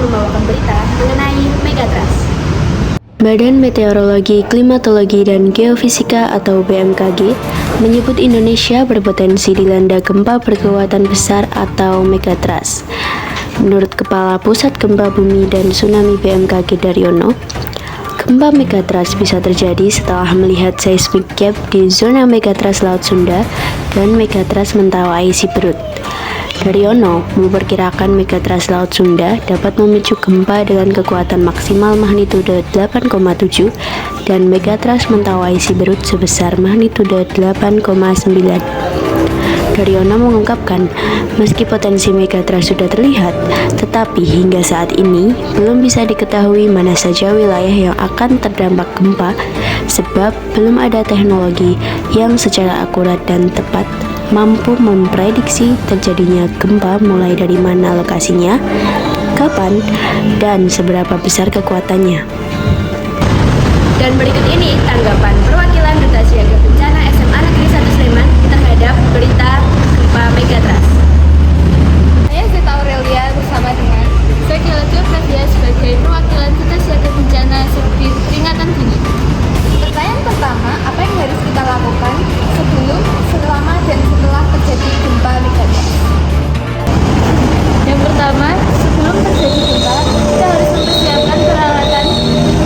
membawakan berita mengenai megatrust. Badan Meteorologi, Klimatologi, dan Geofisika atau BMKG menyebut Indonesia berpotensi dilanda gempa berkekuatan besar atau megatrust. Menurut Kepala Pusat Gempa Bumi dan Tsunami BMKG Daryono, gempa megatrust bisa terjadi setelah melihat seismic gap di zona megatrust Laut Sunda dan megatrust Mentawai Siberut. Daryono memperkirakan megatrust Laut Sunda dapat memicu gempa dengan kekuatan maksimal magnitudo 8,7 dan megatrust Mentawai Siberut sebesar magnitudo 8,9. Daryono mengungkapkan, meski potensi megatrust sudah terlihat, tetapi hingga saat ini belum bisa diketahui mana saja wilayah yang akan terdampak gempa sebab belum ada teknologi yang secara akurat dan tepat mampu memprediksi terjadinya gempa mulai dari mana lokasinya, kapan, dan seberapa besar kekuatannya. Dan berikut ini tanggapan perwakilan Duta Siaga Bencana SMA Negeri 1 Sleman terhadap berita gempa megatrust. Saya Zeta Aurelia bersama dengan Sekil Jofrevia sebagai perwakilan Duta Siaga Bencana seperti peringatan dini. Pertanyaan pertama, apa yang harus kita lakukan sebelum, selama, dan setelah terjadi gempa megatrust? Yang pertama, sebelum terjadi gempa, kita harus mempersiapkan peralatan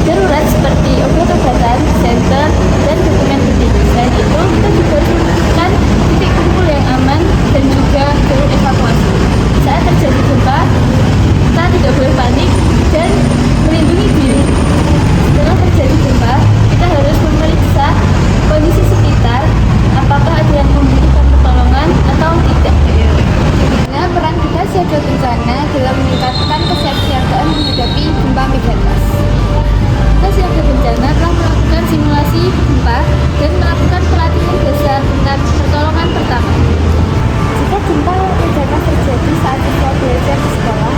darurat seperti obat-obatan, senter, dan dokumen penting. Selain itu, kita juga harus menentukan titik kumpul yang aman dan juga jalur evakuasi. Saat terjadi gempa, kita tidak boleh panik dan melindungi diri. Setelah terjadi gempa, kita harus memeriksa kondisi sekitar, apakah ada yang membutuhkan pertolongan atau tidak. Bagaimana peran kita siaga bencana dalam meningkatkan kesiapsiagaan menghadapi gempa megatrust? Kita siaga bencana telah melakukan simulasi gempa dan melakukan pelatihan dasar tentang pertolongan pertama. Jika gempa megatrust terjadi saat siswa belajar di sekolah